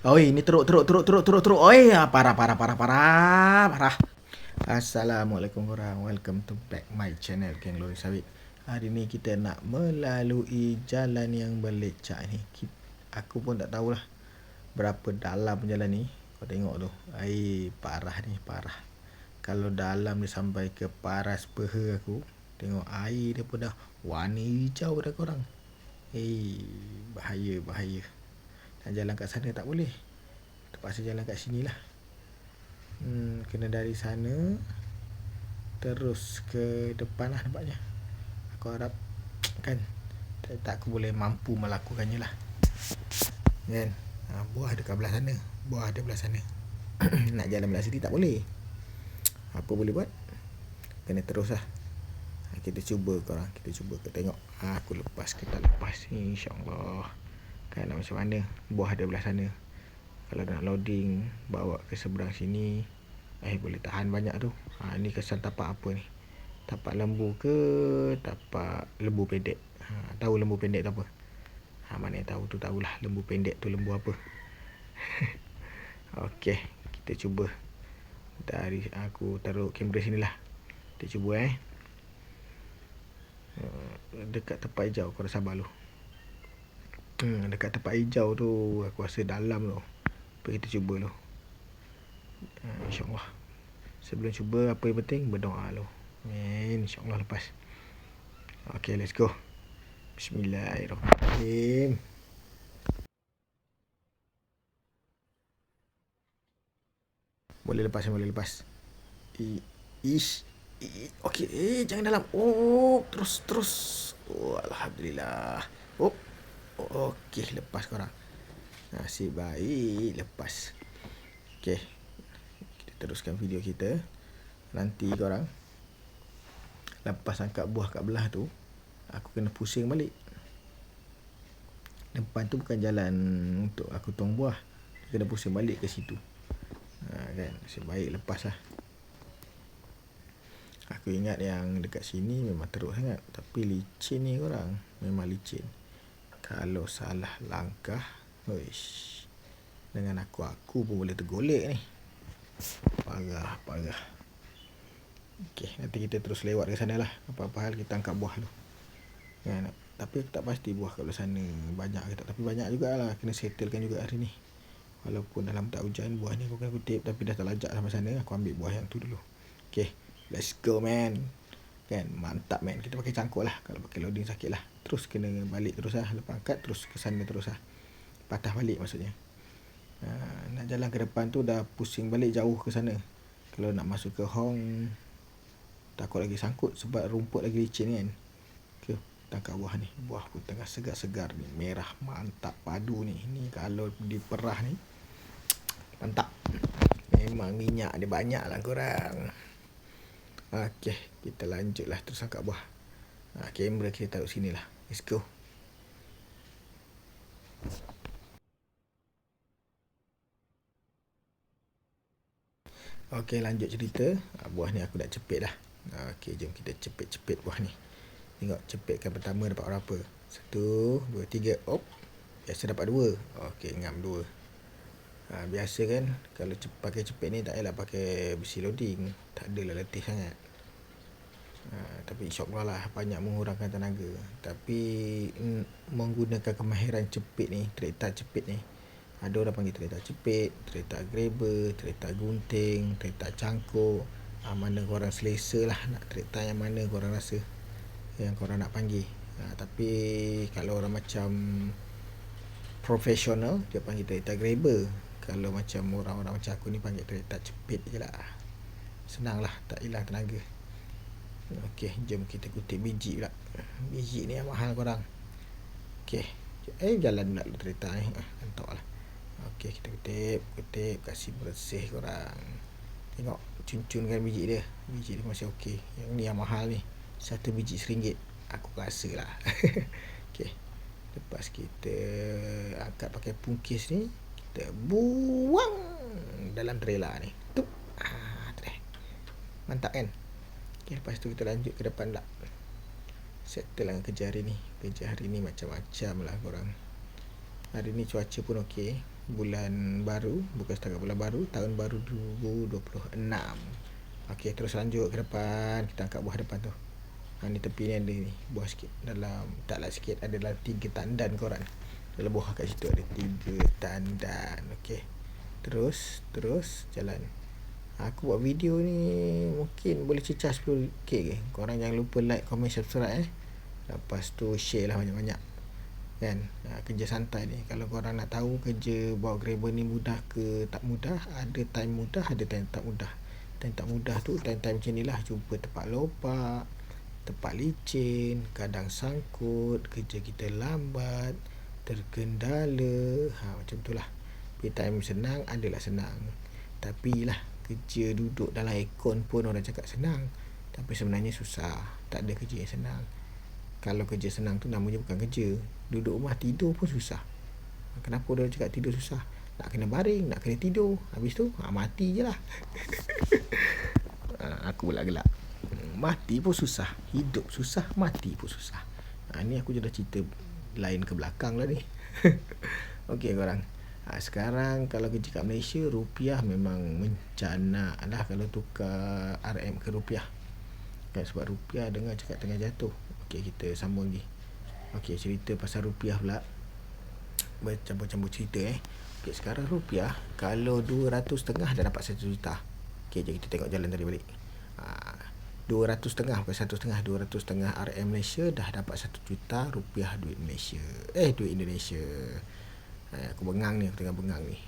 Oi, ini teruk. Oi, parah. Assalamualaikum korang. Welcome to back my channel, Geng Lori Sawit. Hari ni kita nak melalui jalan yang belecak ni. Aku pun tak tahulah berapa dalam jalan ni. Kau tengok tu. Parah ni, parah. Kalau dalam dia sampai ke paras peha aku, tengok air dia pun dah warna hijau dah korang. Bahaya. Nak jalan kat sana tak boleh. Terpaksa jalan kat sini lah. Kena dari sana terus ke depan lah nampaknya. Aku harap kan tak aku boleh mampu melakukannya lah. Kan? Buah ada kat belah sana. Nak jalan belah sini tak boleh. Apa boleh buat? Kena terus lah. Kita cuba korang. Kita tengok. Aku lepas ke tak lepas ni, InsyaAllah. Kan nak macam mana? Buah ada belah sana. Kalau nak loading, bawa ke seberang sini, boleh tahan banyak tu. Ni kesan tapak apa ni? Tapak lembu ke tapak lembu pendek? Tahu lembu pendek tu apa? Mana yang tahu tu tahulah. Lembu pendek tu lembu apa? Okey, kita cuba. Dari aku taruh kamera sini lah. Kita cuba dekat tempat hijau. Kau dah sabar lu. Dekat tempat hijau tu aku rasa dalam tu. Kita cuba lu. InsyaAllah. Sebelum cuba, apa yang penting berdoa lu. InsyaAllah lepas. Okay, let's go. Bismillahirrahmanirrahim. Boleh lepas. Okay, jangan dalam. Terus. Alhamdulillah. Okay, lepas korang. Nasib baik lepas. Okay, kita teruskan video kita. Nanti korang lepas angkat buah kat belah tu, aku kena pusing balik. Depan tu bukan jalan untuk aku tuang buah. Dia kena pusing balik ke situ. Kan, nasib baik lepas lah. Aku ingat yang dekat sini memang teruk sangat. Tapi licin ni korang. Memang licin. Kalau salah langkah, dengan aku pun boleh tergolek ni. Parah. Okay, nanti kita terus lewat ke sana lah. Apa-apa hal kita angkat buah tu. Tapi aku tak pasti buah kat belah sana banyak ke tak. Tapi banyak jugalah. Kena settlekan juga hari ni. Walaupun dalam tak hujan, buah ni aku kena kutip. Tapi dah tak lajak sampai sana. Aku ambil buah yang tu dulu. Okay, let's go man. Kan, mantap man. Kita pakai cangkuk lah. Kalau pakai loading sakit lah. Terus kena balik terus lah. Lepas angkat terus ke sana terus lah. Patah balik maksudnya. Nak jalan ke depan tu dah pusing balik jauh ke sana. Kalau nak masuk ke Hong, takut lagi sangkut sebab rumput lagi licin kan. Okay, tangkap buah ni. Buah pun tengah segar-segar ni. Merah mantap padu ni. Ni kalau diperah ni mantap. Memang minyak dia banyak lah korang. Okay, kita lanjut lah terus angkat buah. Kamera kita taruh sini lah. Let's go. Okay, lanjut cerita. Buah ni aku dah cepit dah. Okay, jom kita cepit buah ni. Tengok cepitkan pertama dapat berapa. 1, 2, 3. Biasa dapat 2. Okay, ngam 2. Biasa kan kalau pakai cepit ni tak payahlah pakai besi loading. Tak adalah letih sangat. Tapi insyaAllah lah banyak mengurangkan tenaga. Tapi menggunakan kemahiran cepit ni, kereta cepit ni, ada orang panggil kereta cepit, kereta grabber, kereta gunting, kereta cangkuk. Mana korang selesa lah nak kereta yang mana korang rasa yang korang nak panggil. Tapi kalau orang macam profesional, dia panggil kereta grabber. Kalau macam orang-orang macam aku ni panggil kereta cepit je lah. Senang lah, tak hilang tenaga. Okay, jom kita kutip biji pula. Biji ni yang mahal korang. Okay, jalan pula kereta ni. Entok lah. Okay, kita kutip. Kasih bersih korang. Tengok, cun-cunkan biji dia. Biji dia masih okay. Yang ni yang mahal ni. 1 biji RM1. Aku rasa lah. Okay, lepas kita angkat pakai pungkis ni, kita buang dalam trailer ni. Mantap kan? Okay, lepas tu kita lanjut ke depan pula. Settle lah kerja hari ni. Kerja hari ni macam-macam lah korang. Hari ni cuaca pun okey. bulan baru, bukan setakat bulan baru, tahun baru 2026. Okey, terus lanjut ke depan, kita angkat buah depan tu. Ni tepi ni ada ni, buah sikit. Dalam, taklah sikit, ada dalam 3 tandan korang. Dalam buah kat situ ada 3 tandan. Okey. Terus jalan. Aku buat video ni mungkin boleh cecah 10k ke. Korang jangan lupa like, komen, subscribe Lepas tu share lah banyak-banyak. Kan? Kerja santai ni. Kalau korang nak tahu kerja bawa Grabber ni mudah ke tak mudah, ada time mudah, ada time tak mudah. Time tak mudah tu time-time macam ni lah. Jumpa tempat lopak, tempat licin, kadang sangkut, kerja kita lambat, terkendala, macam tu lah. Tapi time senang adalah senang. Tapi lah, kerja duduk dalam aircon pun orang cakap senang, tapi sebenarnya susah. Tak ada kerja yang senang. Kalau kerja senang tu namanya bukan kerja. Duduk rumah tidur pun susah. Kenapa orang cakap tidur susah? Nak kena baring, nak kena tidur. Habis tu mati je lah. Aku pula gelak. Mati pun susah, hidup susah, mati pun susah. Ni aku dah cerita lain ke belakang lah ni. Okey korang, sekarang kalau kerja kat Malaysia, rupiah memang mencanak lah kalau tukar RM ke rupiah. Kan sebab rupiah dengar cakap tengah jatuh. Okey, kita sambung lagi. Okey, cerita pasal rupiah pula. Bercampur-campur cerita Okey, sekarang rupiah kalau 200.5 dah dapat 1 juta. Okey, jom kita tengok jalan tadi balik. 200.5 bukan 1.5, 200.5 RM Malaysia dah dapat 1 juta rupiah duit Malaysia. Duit Indonesia. Aku tengah bengang ni.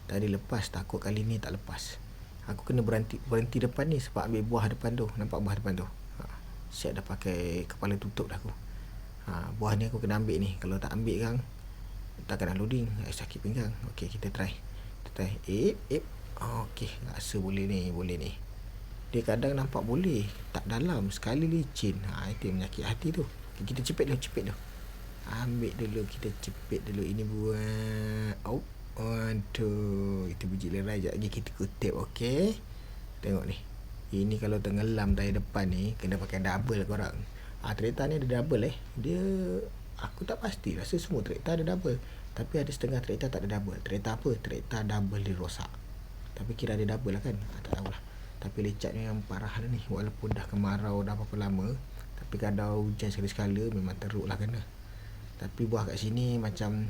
Tadi lepas, takut kali ni tak lepas. Aku kena berhenti depan ni sebab ambil buah depan tu. Nampak buah depan tu? Siap dah pakai kepala tutup dah aku. Buah ni aku kena ambil ni. Kalau tak ambil kan, takkan nak loading. Sakit pinggang. Okey, kita try. Okey, rasa boleh ni. Dia kadang nampak boleh, tak dalam, sekali licin. Itu yang menyakit hati tu. Kita cepit dulu. Ambil dulu, kita cepit dulu. Ini buat itu biji lerai. Sekejap lagi kita kutip. Okey, tengok ni. Ini kalau tenggelam tayar depan ni, kena pakai double korang. Kereta ni ada double Dia, aku tak pasti, rasa semua kereta ada double. Tapi ada setengah kereta tak ada double. Kereta apa? Kereta double dia rosak. Tapi kira ada double lah kan? Tak tahulah. Tapi lecatnya yang parah lah ni. Walaupun dah kemarau dah berapa lama, tapi kalau hujan sekali-sekala memang teruk lah kena. Tapi buah kat sini macam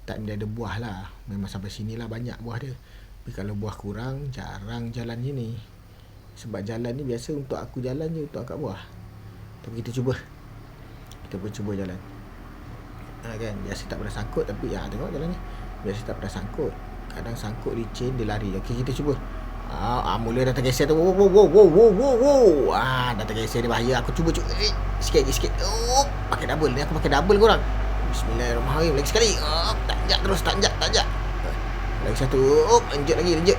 tak ada buah lah. Memang sampai sini lah banyak buah dia. Tapi kalau buah kurang, jarang jalan sini. Sebab jalan ni biasa untuk aku jalan je, untuk angkat buah. Tapi kita cuba jalan. Kan biasa tak pernah sangkut. Tapi tengok jalan ni, biasa tak pernah sangkut. Kadang sangkut licin, dia lari. Okey, kita cuba. Mula dah tergeser tu. Wow. Dah tergeser, dia bahaya. Aku cuba sikit. Pakai double ni, aku pakai double korang. Bismillahirrahmanirrahim. Lagi sekali. Tanjak terus. Lagi satu. Enjut lagi.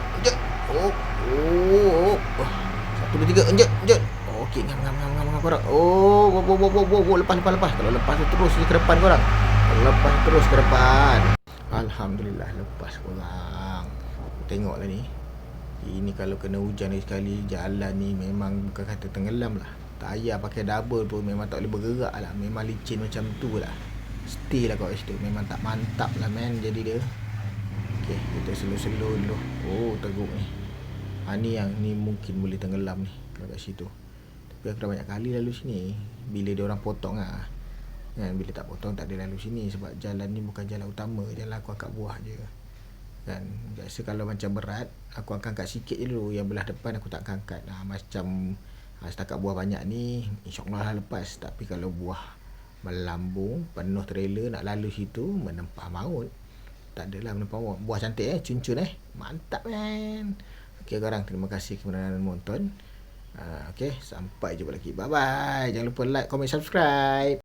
Satu, dua, tiga. Enjut. Okey, ngam korang. Lepas. Kalau lepas tu terus ke depan korang. Alhamdulillah lepas korang. Tengoklah ni. Ini kalau kena hujan sekali, jalan ni memang bukan kata tenggelam lah. Tak payah pakai double pun memang tak boleh bergerak lah. Memang licin macam tu lah. Stay lah kat situ. Memang tak mantap lah man jadi dia. Okey, kita slow dulu. Teruk ni. Ni mungkin boleh tenggelam ni kalau kat situ. Tapi aku dah banyak kali lalu sini. Bila dia orang potong kan, bila tak potong tak ada lalu sini. Sebab jalan ni bukan jalan utama. Jalan aku angkat buah je kan. Biasa kalau macam berat, aku angkat sikit je dulu. Yang belah depan aku tak angkat. Macam setakat buah banyak ni, InsyaAllah lah lepas. Tapi kalau buah melambung, penuh trailer nak lalu situ, menempah maut. Tak adalah menempah maut. Buah cantik cun-cun mantap man. Okey korang, terima kasih kerana menonton. Okey, sampai jumpa lagi. Bye bye. Jangan lupa like, comment, subscribe.